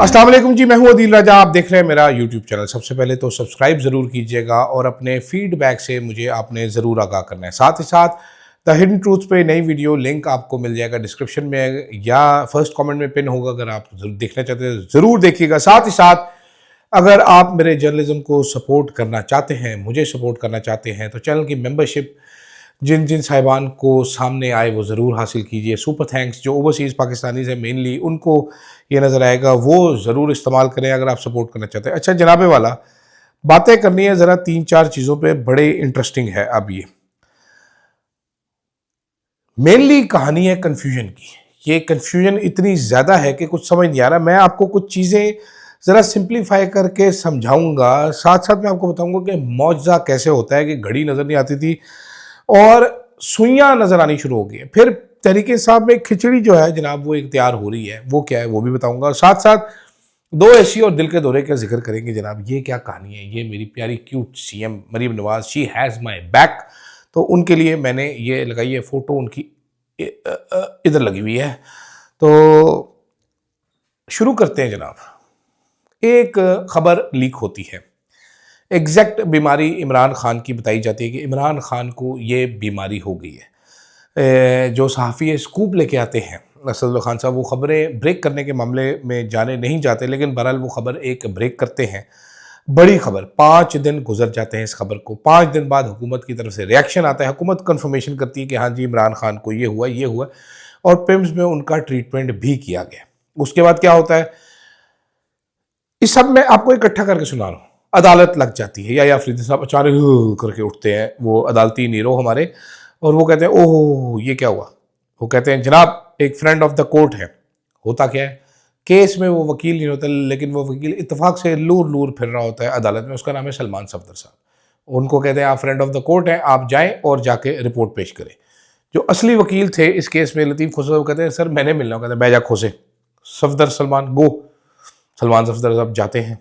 अस्सलाम वालेकुम जी, मैं हूं अदील राजा। आप देख रहे हैं मेरा यूट्यूब चैनल। सबसे पहले तो सब्सक्राइब ज़रूर कीजिएगा और अपने फीडबैक से मुझे आपने ज़रूर आगाह करना है। साथ ही साथ द हिडन ट्रूथ्स पे नई वीडियो लिंक आपको मिल जाएगा डिस्क्रिप्शन में या फर्स्ट कमेंट में पिन होगा। अगर आप देखना चाहते हैं ज़रूर देखिएगा। साथ ही साथ अगर आप मेरे जर्नलिज्म को सपोर्ट करना चाहते हैं, मुझे सपोर्ट करना चाहते हैं, तो चैनल की मेंबरशिप जिन जिन साहिबान को सामने आए वो ज़रूर हासिल कीजिए। सुपर थैंक्स जो ओवरसीज़ पाकिस्तानीज़ हैं मेनली उनको ये नज़र आएगा, वो ज़रूर इस्तेमाल करें अगर आप सपोर्ट करना चाहते हैं। अच्छा जनाबे वाला, बातें करनी है ज़रा 3-4 चीज़ों पे, बड़े इंटरेस्टिंग है। अब ये मेनली कहानी है कन्फ्यूजन की। ये कन्फ्यूजन इतनी ज़्यादा है कि कुछ समझ नहीं आ रहा। मैं आपको कुछ चीज़ें ज़रा सिंप्लीफाई करके समझाऊंगा, साथ साथ मैं आपको बताऊंगा कि मौजज़ा कैसे होता है कि घड़ी नज़र नहीं आती थी और सुइयां नजर आनी शुरू हो गई है। फिर तहरीक इंसाफ में खिचड़ी जो है जनाब वो एक तैयार हो रही है, वो क्या है वो भी बताऊंगा। साथ साथ 2 ऐसी और दिल के दौरे का जिक्र करेंगे जनाब। ये क्या कहानी है, ये मेरी प्यारी cute CM Maryam Nawaz, she has my back, तो उनके लिए मैंने ये लगाई है फ़ोटो, उनकी इधर लगी हुई है। तो शुरू करते हैं जनाब। एक खबर लीक होती है, एग्जैक्ट बीमारी इमरान खान की बताई जाती है कि इमरान खान को ये बीमारी हो गई है। जो सहाफ़ी स्कूप लेके आते हैं असदुल्ला खान साहब, वो खबरें ब्रेक करने के मामले में जाने नहीं जाते, लेकिन बहरहाल वो खबर एक ब्रेक करते हैं। बड़ी खबर, 5 दिन गुजर जाते हैं इस खबर को। 5 दिन बाद हुकूमत की तरफ से रिएक्शन आता है, हुकूमत कन्फर्मेशन करती है कि हाँ जी इमरान खान को ये हुआ और पिम्स में उनका ट्रीटमेंट भी किया गया। उसके बाद क्या होता है इस सब में आपको इकट्ठा करके सुना रहा हूँ। अदालत लग जाती है, या अफरीदी साहब अचानक करके उठते हैं, वो अदालती नीरो हमारे, और वो कहते हैं ओह ये क्या हुआ। वो कहते हैं जनाब एक फ्रेंड ऑफ द कोर्ट है। होता क्या है, केस में वो वकील नहीं होता, लेकिन वो वकील इत्तेफाक से लूर लूर फिर रहा होता है अदालत में। उसका नाम है सलमान सफदर साहब। उनको कहते हैं आप फ्रेंड ऑफ द कोर्ट हैं, आप जाएं और जाके रिपोर्ट पेश करें। जो असली वकील थे इस केस में लतीफ़ खोसे, वो कहते हैं सर मैंने मिलना। कहते हैं बैजा खोसे, सफदर सलमान गो। सलमान सफदर साहब जाते हैं,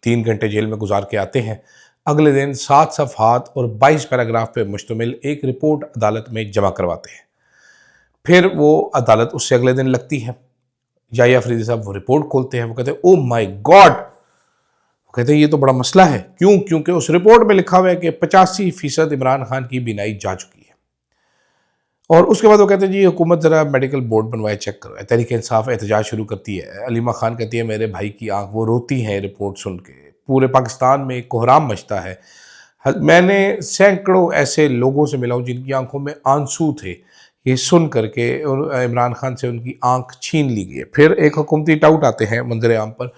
3 घंटे जेल में गुजार के आते हैं। अगले दिन 7 सफ़हात और 22 पैराग्राफ पे मुश्तमिल एक रिपोर्ट अदालत में जमा करवाते हैं। फिर वो अदालत उससे अगले दिन लगती है। या अफरीदी साहब वो रिपोर्ट खोलते हैं, वो कहते हैं ओ माय गॉड। वो कहते हैं ये तो बड़ा मसला है। क्यों? क्योंकि उस रिपोर्ट में लिखा हुआ है कि 85% इमरान खान की बीनाई जा चुकी है। और उसके बाद वो कहते हैं जी हुकूमत ज़रा मेडिकल बोर्ड बनवाए, चेक करवाए। तहरीक इंसाफ एहतजाज शुरू करती है। अलीमा खान कहती है मेरे भाई की आंख, वो रोती हैं रिपोर्ट सुन के। पूरे पाकिस्तान में कोहराम मचता है। मैंने सैकड़ों ऐसे लोगों से मिला हूँ जिनकी आंखों में आंसू थे ये सुन करके इमरान खान से उनकी आंख छीन ली गई है। फिर एक हुकूमती टाउट आते हैं मंजर आम पर,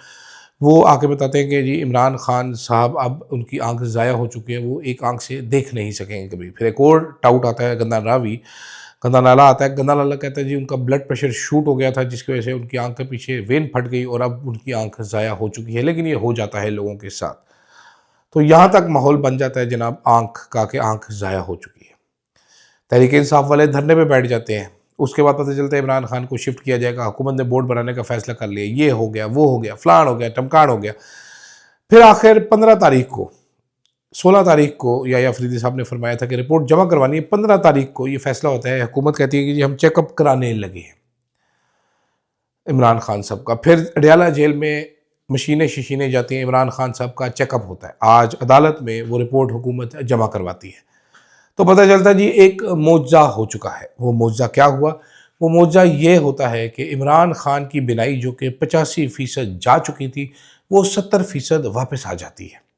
वो आके बताते हैं कि जी इमरान खान साहब अब उनकी आंख ज़ाया हो चुकी है, वो एक आंख से देख नहीं सकेंगे कभी। फिर एक और टाउट आता है, गंदा रावी, गंदा नाला आता है। गंदा नाला कहता है जी उनका ब्लड प्रेशर शूट हो गया था, जिसकी वजह से उनकी आंख के पीछे वेन फट गई और अब उनकी आंख ज़ाया हो चुकी है। लेकिन ये हो जाता है लोगों के साथ। तो यहाँ तक माहौल बन जाता है जनाब आंख का, कि आंख ज़ाया हो चुकी है। तहरीक इंसाफ वाले धरने पे बैठ जाते हैं। उसके बाद पता चलता है इमरान खान को शिफ्ट किया जाएगा, हुकूमत ने बोर्ड बनाने का फैसला कर लिया, ये हो गया, वो हो गया, फलान हो गया, टमकान हो गया। फिर आखिर 15 तारीख को, 16 तारीख को या अफरीदी साहब ने फरमाया था कि रिपोर्ट जमा करवानी है। 15 तारीख को ये फैसला होता है। हुकूमत कहती है कि जी हम चेकअप कराने लगे हैं इमरान खान साहब का। फिर अडयाला जेल में मशीनें शशीनें जाती हैं, इमरान खान साहब का चेकअप होता है। आज अदालत में वो रिपोर्ट हुकूमत जमा करवाती है। तो पता चलता है जी एक मौजज़ा हो चुका है। वो मौजज़ा क्या हुआ? वो मौजज़ा ये होता है कि इमरान खान की बिनाई जो कि 85% जा चुकी थी, वो 70% वापस आ जाती है।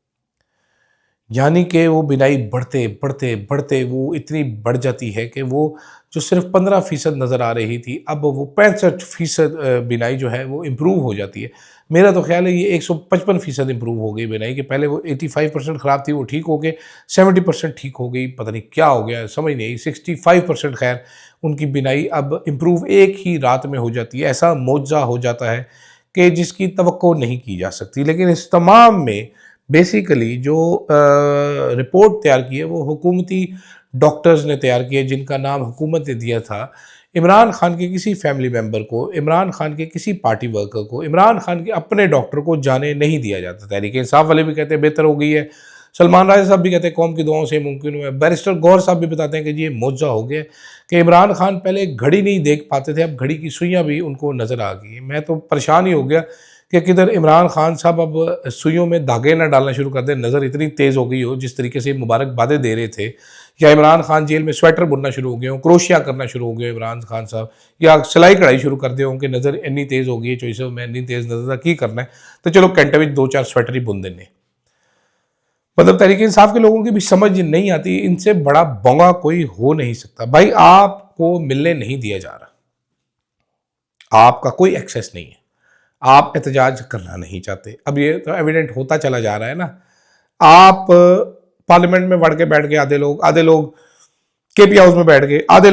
यानी कि वो बिनाई बढ़ते बढ़ते बढ़ते वो इतनी बढ़ जाती है कि वो जो सिर्फ 15% नज़र आ रही थी, अब वो 65% बिनाई जो है वो इम्प्रूव हो जाती है। मेरा तो ख्याल है ये 155% इम्प्रूव हो गई बिनाई, कि पहले वो 85% ख़राब थी, वो ठीक हो गए, 70% ठीक हो गई, पता नहीं क्या हो गया समझ नहीं आई। 65% खैर उनकी बिनाई अब इम्प्रूव एक ही रात में हो जाती है। ऐसा मौजज़ा हो जाता है कि जिसकी तवक्को नहीं की जा सकती। लेकिन इस तमाम में बेसिकली जो रिपोर्ट तैयार की है वो हुकूमती डॉक्टर्स ने तैयार की है, जिनका नाम हुकूमत ने दिया था इमरान खान के किसी फैमिली मेम्बर को, इमरान खान के किसी पार्टी वर्कर को, इमरान खान के अपने डॉक्टर को जाने नहीं दिया जाता। तहरीक इंसाफ वाले भी कहते हैं बेहतर हो गई है, सलमान राजा साहब भी कहते हैं कौम की दुआओं से मुमकिन हुआ है, बैरिस्टर गौहर साहब भी बताते हैं कि जी ये मौजज़ा हो गया कि इमरान खान पहले घड़ी नहीं देख पाते थे, अब घड़ी की सुइयाँ भी उनको नज़र आ गई। मैं तो परेशान ही हो गया कि किधर इमरान खान साहब अब सुइयों में धागे ना डालना शुरू कर दें, नज़र इतनी तेज़ हो गई हो जिस तरीके से मुबारकबादें दे रहे थे, या इमरान खान जेल में स्वेटर बुनना शुरू हो गए हों, क्रोशिया करना शुरू हो गए इमरान खान साहब, या सिलाई कढ़ाई शुरू कर दे हों कि नज़र इतनी तेज़ हो गई है चॉइस में, इतनी तेज़ नज़र की करना है तो चलो घंटे में 2-4 स्वेटर ही बुन देने। मतलब तहरीक इंसाफ के लोगों की भी समझ नहीं आती, इनसे बड़ा बोंगा कोई हो नहीं सकता। भाई आपको मिलने नहीं दिया जा रहा, आपका कोई एक्सेस नहीं है, आप एहतजाज करना नहीं चाहते। अब ये तो एविडेंट होता चला जा रहा है ना। आप पार्लियामेंट में बढ़ के बैठ गए, आधे लोग केपी हाउस में बैठ गए, आधे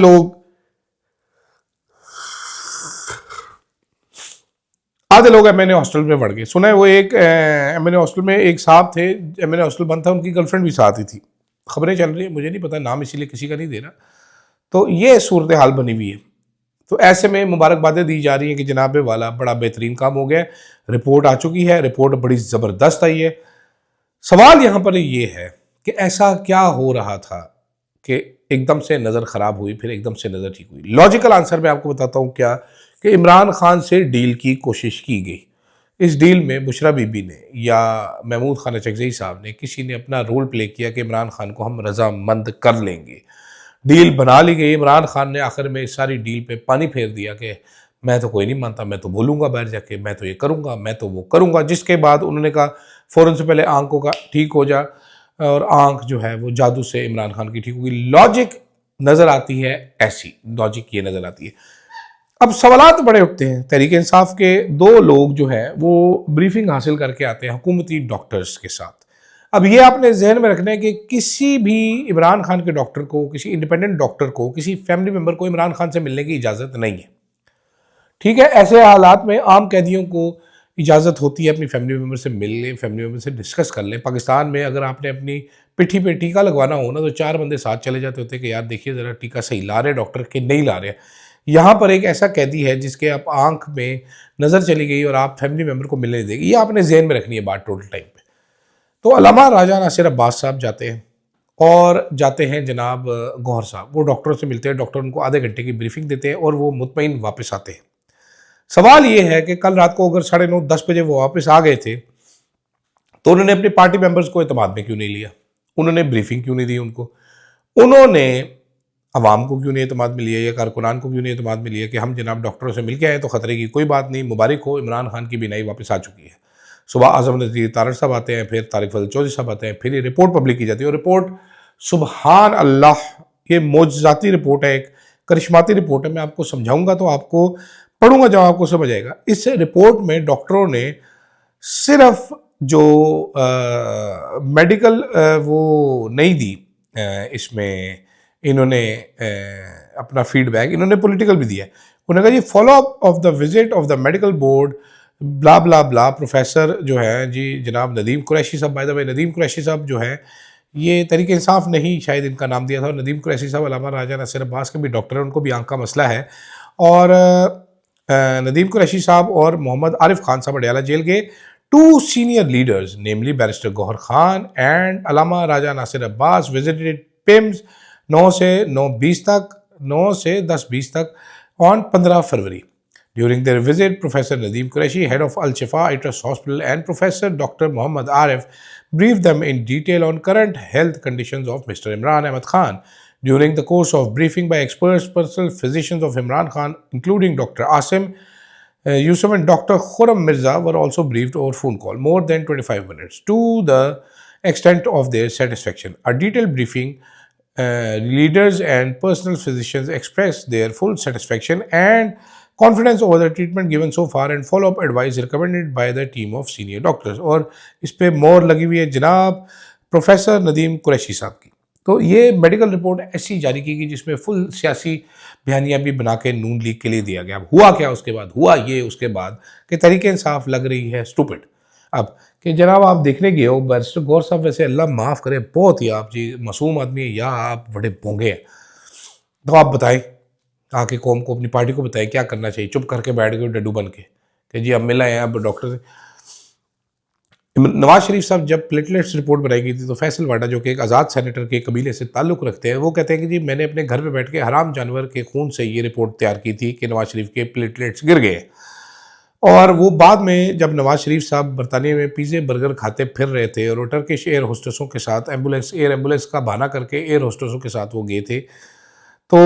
लोग एमएनए हॉस्टल में बढ़ गए। सुना है वो एक एमएनए हॉस्टल में एक साहब थे, एमएनए हॉस्टल बंद था, उनकी गर्लफ्रेंड भी साथ ही थी। खबरें चल रही है, मुझे नहीं पता नाम, इसीलिए किसी का नहीं दे रहा। तो ये सूरत हाल बनी हुई है। तो ऐसे में मुबारकबादें दी जा रही हैं कि जनाब वाला बड़ा बेहतरीन काम हो गया, रिपोर्ट आ चुकी है, रिपोर्ट बड़ी ज़बरदस्त आई है। सवाल यहाँ पर ये है कि ऐसा क्या हो रहा था कि एकदम से नज़र ख़राब हुई, फिर एकदम से नज़र ठीक हुई। लॉजिकल आंसर मैं आपको बताता हूँ क्या, कि इमरान खान से डील की कोशिश की गई। इस डील में बुशरा बीबी ने या महमूद खान चकजई साहब ने, किसी ने अपना रोल प्ले किया कि इमरान खान को हम रजामंद कर लेंगे। डील बना ली गई, इमरान खान ने आखिर में इस सारी डील पे पानी फेर दिया कि मैं तो कोई नहीं मानता, मैं तो बोलूँगा बाहर जाके, मैं तो ये करूँगा, मैं तो वो करूँगा। जिसके बाद उन्होंने कहा फ़ौरन से पहले आंखों का ठीक हो जा, और आंख जो है वो जादू से इमरान खान की ठीक होगी। लॉजिक नज़र आती है ऐसी, लॉजिक ये नज़र आती है। अब सवालात बड़े उठते हैं। तहरीक इंसाफ के 2 लोग जो हैं वो ब्रीफिंग हासिल करके आते हैं हुकूमती डॉक्टर्स के साथ। अब ये आपने जहन में रखना है कि किसी भी इमरान खान के डॉक्टर को, किसी इंडिपेंडेंट डॉक्टर को, किसी फैमिली मेम्बर को इमरान खान से मिलने की इजाज़त नहीं है। ठीक है, ऐसे हालात में आम कैदियों को इजाज़त होती है अपनी फैमिली मेम्बर से मिल लें, फैमिली मेम्बर से डिस्कस कर लें। पाकिस्तान में अगर आपने अपनी पिट्ठी पे टीका लगवाना हो ना, तो 4 बंदे साथ चले जाते होते कि यार देखिए ज़रा टीका सही ला रहे डॉक्टर के नहीं ला रहे। यहाँ पर एक ऐसा कैदी है जिसके आप आंख में नज़र चली गई और आप फैमिली मेम्बर को मिलने देंगे, ये आपने जहन में रखनी है बात टोटल टाइम पे। तो अल्लामा राजा नासिर अब्बास साहब जाते हैं, और जाते हैं जनाब गौहर साहब, वो डॉक्टरों से मिलते हैं, डॉक्टर उनको आधे घंटे की ब्रीफिंग देते हैं और वो मुतमईन वापस आते हैं। सवाल ये है कि कल रात को अगर 9:30-10 बजे वो वापस आ गए थे, तो उन्होंने अपने पार्टी मेंबर्स को एतमाद में क्यों नहीं लिया? उन्होंने ब्रीफिंग क्यों नहीं दी उनको? उन्होंने अवाम को क्यों नहीं एतमाद में लिया, या कारकुनान को क्यों नहीं एतमाद में लिया कि हम जनाब डॉक्टरों से मिल के आए तो ख़तरे की कोई बात नहीं, मुबारक हो, इमरान खान की बीनाई वापस आ चुकी है। सुबह आज़म नज़ीर तारड़ साहब आते हैं, फिर तारिक फजल चौधरी साहब आते हैं, फिर ये रिपोर्ट पब्लिक की जाती है। और रिपोर्ट सुबहान अल्लाह, ये मोजज़ाती रिपोर्ट है, एक करिश्माती रिपोर्ट है। मैं आपको समझाऊंगा तो आपको, पढ़ूंगा जब आपको समझ आएगा। इस रिपोर्ट में डॉक्टरों ने सिर्फ जो मेडिकल वो नहीं दी, इसमें इन्होंने अपना फीडबैक, इन्होंने पॉलिटिकल भी दिया है। उन्होंने कहा जी follow up of the visit of the medical board blah blah blah, professor जो है जी जनाब नदीम कुरैशी साहब, by the way Nadeem Qureshi साहब जो है ये तरीके इंसाफ नहीं शायद इनका नाम दिया था, और नदीम कुरैशी साहब अल्लामा राजा नासिर अब्बास के भी डॉक्टर हैं, उनको भी आंख का मसला है। और नदीम कुरैशी साहब और मोहम्मद आरिफ खान साहब अडयाला जेल गए। 2 senior leaders namely barrister Gohar Khan and Allama Raja Nasir Abbas visited PIMS 9 से 9:20 तक, 9 से 10:20 तक on 15 February. During their visit, Professor Nadeem Qureshi, head of Al Shifa Eye Trust Hospital, and Professor Dr. Muhammad Arif briefed them in detail on current health conditions of Mr. Imran Ahmad Khan. During the course of briefing by experts, personal physicians of Imran Khan, including Dr. Asim Yusuf and Dr. Khurram Mirza, were also briefed over phone call, more than 25 minutes, to the extent of their satisfaction. A detailed briefing, leaders and personal physicians expressed their full satisfaction and confidence over the treatment given so far and follow-up advice recommended by the team of senior doctors. और इस पे मोहर लगी हुई है जनाब professor Nadeem Qureshi साहब की। तो ये मेडिकल रिपोर्ट ऐसी जारी की गई जिसमें फुल सियासी बयानियाँ भी बना के नून लीग के लिए दिया गया। हुआ क्या उसके बाद? हुआ ये उसके बाद कि तहरीक इंसाफ लग रही है स्टूपिड। अब कि जनाब आप देखने गए हो, बैरिस्टर गौर साहब वैसे अल्लाह माफ़ करे बहुत ही आप जी मासूम आदमी है, या आप बड़े भोंगे हैं, तो आप बताएं आके कौम को, अपनी पार्टी को बताएं क्या करना चाहिए। चुप करके बैठ गए डड्डू बन के कि जी अब मिला है अब डॉक्टर से। नवाज शरीफ साहब जब प्लेटलेट्स रिपोर्ट बनाई गई थी तो फैसल वाडा जो कि एक आज़ाद सेनेटर के कबीले से ताल्लुक़ रखते हैं, वो कहते हैं कि जी मैंने अपने घर पे बैठ के हराम जानवर के खून से ये रिपोर्ट तैयार की थी कि नवाज शरीफ के प्लेटलेट्स गिर गए। और वो बाद में जब नवाज शरीफ साहब बरतानिया में पिज़्ज़े बर्गर खाते फिर रहे थे और टर्किश एयर होस्टेसों के साथ एयर एम्बुलेंस का बहाना करके एयर होस्टेसों के साथ वो गए थे, तो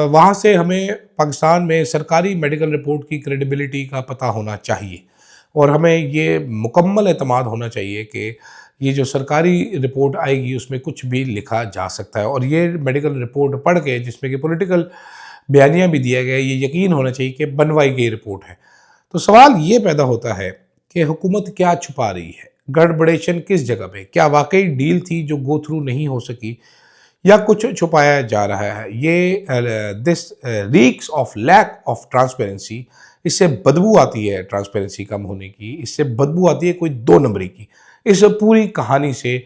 वहाँ से हमें पाकिस्तान में सरकारी मेडिकल रिपोर्ट की क्रेडिबिलिटी का पता होना चाहिए और हमें ये मुकम्मल एतमाद होना चाहिए कि ये जो सरकारी रिपोर्ट आएगी उसमें कुछ भी लिखा जा सकता है, और ये मेडिकल रिपोर्ट पढ़ के जिसमें कि पॉलिटिकल बयानियाँ भी दिया गया, ये यकीन होना चाहिए कि बनवाई गई रिपोर्ट है। तो सवाल ये पैदा होता है कि हुकूमत क्या छुपा रही है, गड़बड़ेशन किस जगह पे, क्या वाकई डील थी जो गो थ्रू नहीं हो सकी या कुछ छुपाया जा रहा है। ये this reeks of lack of transparency, इससे बदबू आती है ट्रांसपेरेंसी कम होने की, इससे बदबू आती है कोई दो नंबरी की, इस पूरी कहानी से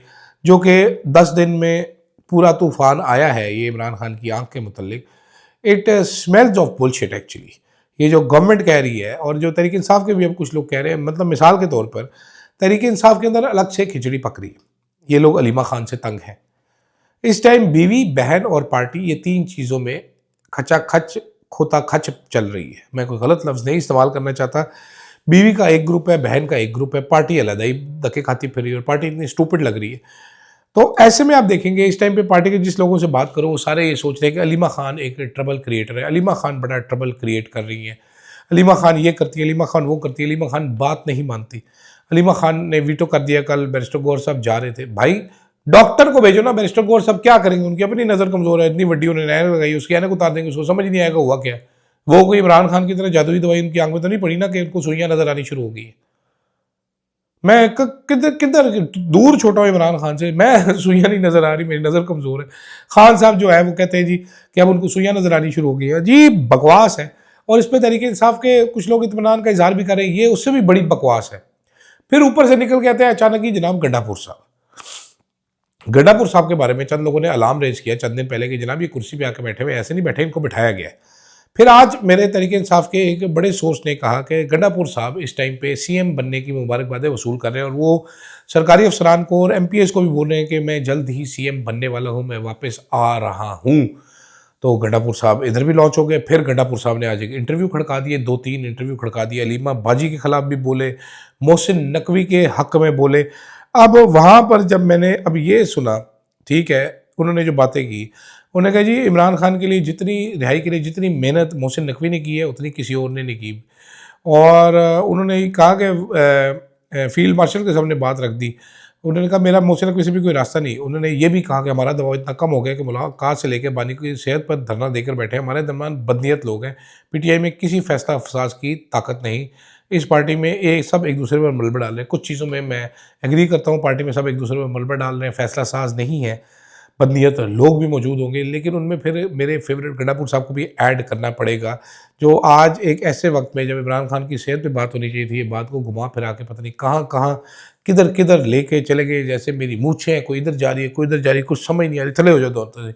जो कि 10 दिन में पूरा तूफान आया है ये इमरान खान की आंख के मुतल्लिक। It smells of bullshit actually, ये जो गवर्नमेंट कह रही है और जो तहरीक इंसाफ के भी अब कुछ लोग कह रहे हैं, मतलब मिसाल के तौर पर तहरीक इंसाफ के अंदर अलग से खिचड़ी पक रही है, ये लोग अलीमा खान से तंग हैं। इस टाइम बीवी, बहन और पार्टी, ये तीन चीज़ों में खचा खच खोता खच चल रही है। मैं कोई गलत लफ्ज़ नहीं इस्तेमाल करना चाहता। बीवी का एक ग्रुप है, बहन का एक ग्रुप है, पार्टी अलग ही धक्के खाती फिर रही है और पार्टी इतनी स्टूपिड लग रही है। तो ऐसे में आप देखेंगे इस टाइम पे पार्टी के जिस लोगों से बात करो वो सारे ये सोच रहे हैं कि अलीमा खान एक ट्रबल क्रिएटर है, अलीमा खान बड़ा ट्रबल क्रिएट कर रही है, अलीमा खान ये करती है, अलीमा खान वो करती है, अलीमा खान बात नहीं मानती, अलीमा खान ने वीटो कर दिया। कल बैरिस्टर गौर साहब जा रहे थे, भाई डॉक्टर को भेजो ना, बैरिस्टर गौर साहब क्या करेंगे, उनकी अपनी नज़र कमज़ोर है, इतनी बड़ी उन्होंने ऐनक लगाई, उसकी ऐनक उतार देंगे, उसको समझ नहीं आएगा हुआ क्या है। वो कोई इमरान खान की तरह जादुई दवाई उनकी आंख में तो नहीं पड़ी ना कि उनको सुइयां नजर आनी शुरू हो गई है। मैं किधर किधर दूर छोटा हूँ इमरान खान से, मैं सुइयां नहीं नजर आ रही, मेरी नज़र कमज़ोर है। खान साहब जो है वो कहते हैं जी कि अब उनको सुइयां नजर आनी शुरू हो गई है, जी बकवास है। और इस पर तहरीक इंसाफ के कुछ लोग इत्मीनान का इजहार भी कर रहे हैं, ये उससे भी बड़ी बकवास है। फिर ऊपर से निकल के आते हैं अचानक ही जनाब गड्ढापुर साहब। गड्ढापुर साहब के बारे में चंद लोगों ने अलार्म रेज किया चंद दिन पहले कि जनाब ये कुर्सी पे आके बैठे हुए, ऐसे नहीं बैठे, इनको बिठाया गया है। फिर आज मेरे तहरीक इंसाफ के एक बड़े सोर्स ने कहा कि गड्ढापुर साहब इस टाइम पे सीएम बनने की मुबारकबादें वसूल कर रहे हैं और वो सरकारी अफसरान को और एमपीएस को भी बोल रहे हैं कि मैं जल्द ही सीएम बनने वाला हूं, मैं वापस आ रहा हूं। तो गड्ढापुर साहब इधर भी लॉन्च हो गए। फिर गड्ढापुर साहब ने आज एक इंटरव्यू खड़का दिए, 2-3 इंटरव्यू खड़का दिए, अलीमा बाजी के खिलाफ भी बोले, मोहसिन नकवी के हक में बोले। अब वहाँ पर जब मैंने अब ये सुना, ठीक है, उन्होंने जो बातें की, उन्होंने कहा जी इमरान खान के लिए जितनी रिहाई के लिए जितनी मेहनत मोहसिन नकवी ने की है उतनी किसी और ने नहीं की। और उन्होंने कहा कि फील्ड मार्शल के सामने बात रख दी। उन्होंने कहा मेरा मोहसिन नकवी से भी कोई रास्ता नहीं। उन्होंने ये भी कहा कि हमारा दबाव इतना कम हो गया कि मुलाकात से लेकर बानी की सेहत पर धरना देकर बैठे, हमारे दरमियान बदनीयत लोग हैं, पीटीआई में किसी फैसला फसाज की ताकत नहीं, इस पार्टी में ये सब एक दूसरे पर मलबा डाल रहे हैं। कुछ चीज़ों में मैं एग्री करता हूँ, पार्टी में सब एक दूसरे पर मलबा डाल रहे हैं, फैसला साज नहीं है, बदनीयत लोग भी मौजूद होंगे, लेकिन उनमें फिर मेरे फेवरेट गड्ढापुर साहब को भी ऐड करना पड़ेगा, जो आज एक ऐसे वक्त में जब इमरान खान की सेहत पे बात होनी चाहिए थी, ये बात को घुमा फिरा के पता नहीं कहाँ कहाँ किधर किधर लेके चले गए, जैसे मेरी मूछें हैं, कोई इधर जा रही है कोई इधर जा रही है, कुछ समझ नहीं आ रही, थले हो जाओ दोनों।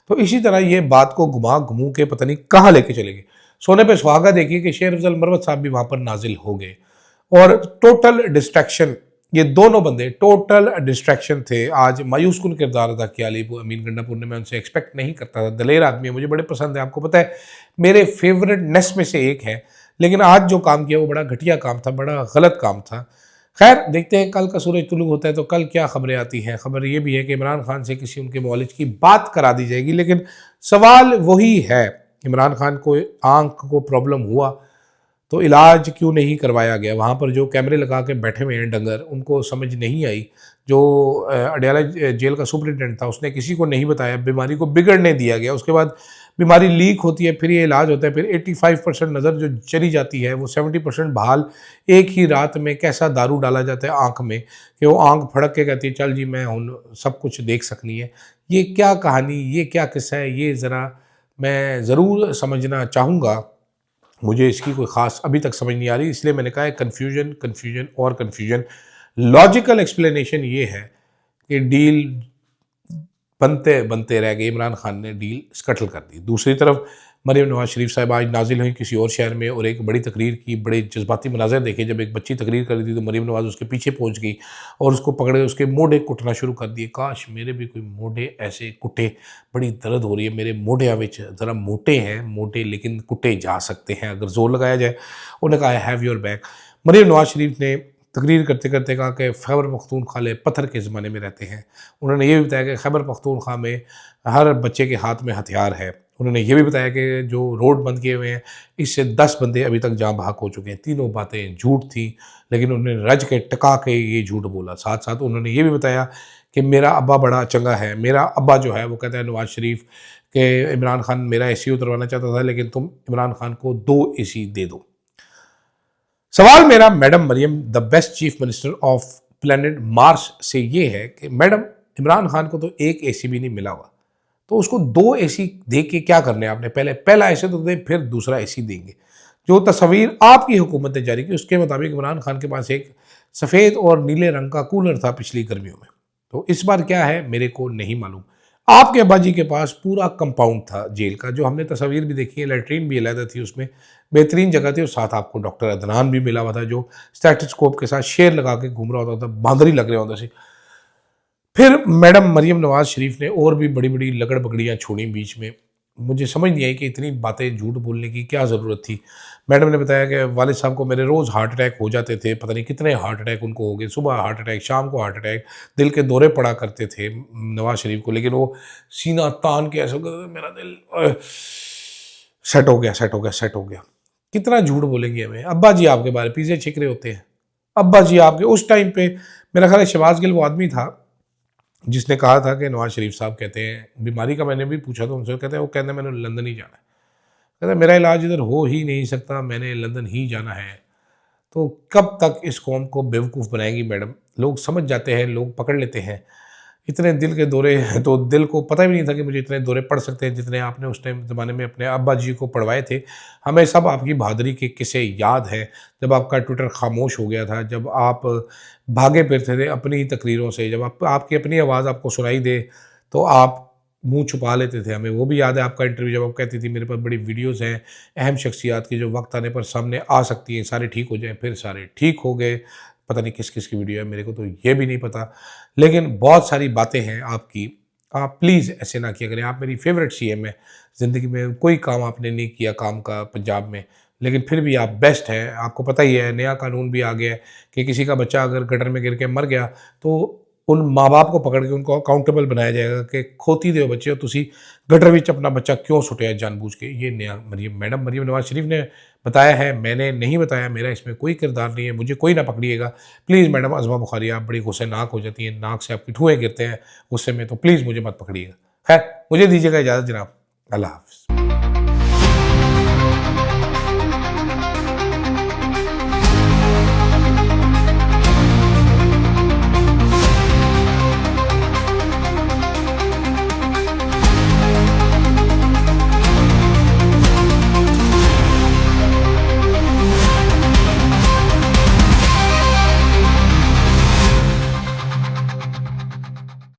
तो इसी तरह ये बात को घुमा घुमू के पता नहीं कहाँ लेके चले गए। सोने पे सुहागा देखिए कि शेर अफजल मरवत साहब भी वहाँ पर नाजिल हो गए और टोटल डिस्ट्रैक्शन, ये दोनों बंदे टोटल डिस्ट्रैक्शन थे। आज मायूस कुन किरदार अदा किया अली अमीन गंडापुर ने, मैं उनसे एक्सपेक्ट नहीं करता था। दलेर आदमी है, मुझे बड़े पसंद है, आपको पता है मेरे फेवरेट नेस में से एक है, लेकिन आज जो काम किया वो बड़ा घटिया काम था, बड़ा गलत काम था। खैर देखते हैं कल का सूरज तुलू होता है तो कल क्या खबरें आती हैं। खबर ये भी है कि इमरान खान से किसी उनके मौलिज की बात करा दी जाएगी, लेकिन सवाल वही है, इमरान खान को आंख को प्रॉब्लम हुआ तो इलाज क्यों नहीं करवाया गया। वहाँ पर जो कैमरे लगा के बैठे हुए हैं डंगर, उनको समझ नहीं आई। जो अडयाला जेल का सुपरिटेंडेंट था उसने किसी को नहीं बताया, बीमारी को बिगड़ने दिया गया। उसके बाद बीमारी लीक होती है, फिर ये इलाज होता है, फिर 85% नज़र जो चली जाती है वो 70% बहाल। एक ही रात में कैसा दारू डाला जाता है आँख में कि वो आँख फड़क के कहती है चल जी मैं हूँ सब कुछ देख सकनी है। ये क्या कहानी, ये क्या किस्सा है, ये ज़रा मैं ज़रूर समझना चाहूँगा। मुझे इसकी कोई ख़ास अभी तक समझ नहीं आ रही, इसलिए मैंने कहा है कन्फ्यूजन कन्फ्यूजन और कन्फ्यूजन। लॉजिकल एक्सप्लेनेशन ये है कि डील बनते बनते रह गए, इमरान खान ने डील स्कटल कर दी। दूसरी तरफ मरीम नवाज शरीफ साहब आज नाजिल हुई किसी और शहर में और एक बड़ी तकरीर की, बड़े जज्बाती मनाज़र देखे। जब एक बच्ची तकरीर कर रही थी तो मरीम नवाज उसके पीछे पहुंच गई और उसको पकड़े उसके मोढ़े कुटना शुरू कर दिए। काश मेरे भी कोई मोढ़े ऐसे कुटे, बड़ी दर्द हो रही है मेरे मोढ़िया विच, ज़रा मोटे हैं मोटे लेकिन कुटे जा सकते हैं अगर जोर लगाया जाए। उन्होंने कहा have your back. Maryam Nawaz Sharif ने तकरीर करते करते कहा कि खैबर पख्तूनख्वा ले पत्थर के ज़माने में रहते हैं। उन्होंने ये भी बताया कि खैबर पख्तूनख्वा में हर बच्चे के हाथ में हथियार है। उन्होंने ये भी बताया कि जो रोड बंद किए हुए हैं इससे 10 बंदे अभी तक जाँ बहक हो चुके हैं। तीनों बातें झूठ थी लेकिन उन्होंने रज के टका के ये झूठ बोला। साथ साथ उन्होंने ये भी बताया कि मेरा अब्बा बड़ा चंगा है। मेरा अब्बा जो है वो कहता है नवाज शरीफ के इमरान खान मेरा AC उतरवाना चाहता था लेकिन तुम इमरान खान को 2 AC दे दो। सवाल मेरा madam Maryam the best chief minister of planet Mars से ये है कि मैडम इमरान खान को तो एक AC भी नहीं मिला हुआ तो उसको 2 AC दे के क्या करने हैं आपने? पहला AC तो दें फिर दूसरा AC देंगे। जो तस्वीर आपकी हुकूमत ने जारी की उसके मुताबिक इमरान खान के पास एक सफ़ेद और नीले रंग का कूलर था पिछली गर्मियों में। तो इस बार क्या है मेरे को नहीं मालूम। आपके अब्बा जी के पास पूरा कंपाउंड था जेल का, जो हमने तस्वीर भी देखी है, लैट्रीन भी अलहदा थी उसमें, बेहतरीन जगह थी और साथ आपको डॉक्टर अदनान भी मिला हुआ था जो स्टेथोस्कोप के साथ शेर लगा के घूम रहा होता था, बांदरी लग रहा होता सी। फिर मैडम मरियम नवाज शरीफ ने और भी बड़ी बड़ी लगड़ बगड़ियाँ छोड़ी बीच में। मुझे समझ नहीं आई कि इतनी बातें झूठ बोलने की क्या ज़रूरत थी। मैडम ने बताया कि वालिद साहब को मेरे रोज़ हार्ट अटैक हो जाते थे, पता नहीं कितने हार्ट अटैक उनको हो गए, सुबह हार्ट अटैक, शाम को हार्ट अटैक, दिल के दौरे पड़ा करते थे नवाज शरीफ को, लेकिन वो सीना तान के ऐसा करते थे, मेरा दिल सेट हो गया सेट हो गया सेट हो गया। कितना झूठ बोलेंगे हमें। अब्बा जी आपके बारे पिज़्ज़े छिक रहे होते हैं। अब्बा जी आपके उस टाइम पे मेरा ख्याल है शहबाज गिल वो आदमी था जिसने कहा था कि नवाज शरीफ साहब कहते हैं, बीमारी का मैंने भी पूछा तो उनसे, कहते हैं वो कहते हैं मैंने लंदन ही जाना है, कहते हैं मेरा इलाज इधर हो ही नहीं सकता, मैंने लंदन ही जाना है। तो कब तक इस कौम को बेवकूफ़ बनाएंगी मैडम? लोग समझ जाते हैं, लोग पकड़ लेते हैं। इतने दिल के दौरे हैं तो दिल को पता भी नहीं था कि मुझे इतने दौरे पड़ सकते हैं जितने आपने उस टाइम ज़माने में अपने अब्बा जी को पढ़वाए थे। हमें सब आपकी बहादुरी के किस्से याद हैं, जब आपका ट्विटर खामोश हो गया था, जब आप भागे फिरते थे अपनी ही तकरीरों से, जब आपकी अपनी आवाज़ आपको सुनाई दे तो आप मुंह छुपा लेते थे। हमें वो भी याद है आपका इंटरव्यू जब आप कहती थी मेरे पास बड़ी वीडियोज़ हैं अहम शख्सियात की जो वक्त आने पर सामने आ सकती हैं, सारे ठीक हो जाएँ, फिर सारे ठीक हो गए। पता नहीं किस किस की वीडियो है, मेरे को तो ये भी नहीं पता, लेकिन बहुत सारी बातें हैं आपकी। आप प्लीज़ ऐसे ना किया करें। आप मेरी फेवरेट CM है, ज़िंदगी में कोई काम आपने नहीं किया काम का पंजाब में, लेकिन फिर भी आप बेस्ट हैं। आपको पता ही है नया कानून भी आ गया है कि किसी का बच्चा अगर गटर में गिर के मर गया तो उन माँ बाप को पकड़ के उनको अकाउंटेबल बनाया जाएगा कि खोती दो बच्चे और तुसी गटर विच अपना बच्चा क्यों सुटिया जानबूझ के। ये नया मैडम मरियम नवाज शरीफ ने बताया है, मैंने नहीं बताया, मेरा इसमें कोई किरदार नहीं है, मुझे कोई ना पकड़िएगा प्लीज़। मैडम अज़मा बुखारी आप बड़ी गुस्सेनाक हो जाती हैं, नाक से आपकी ठुएँ गिरते हैं गुस्से में, तो प्लीज़ मुझे मत पकड़िएगा। खैर मुझे दीजिएगा इजाज़त जनाब, अल्लाह हाफ़िज़।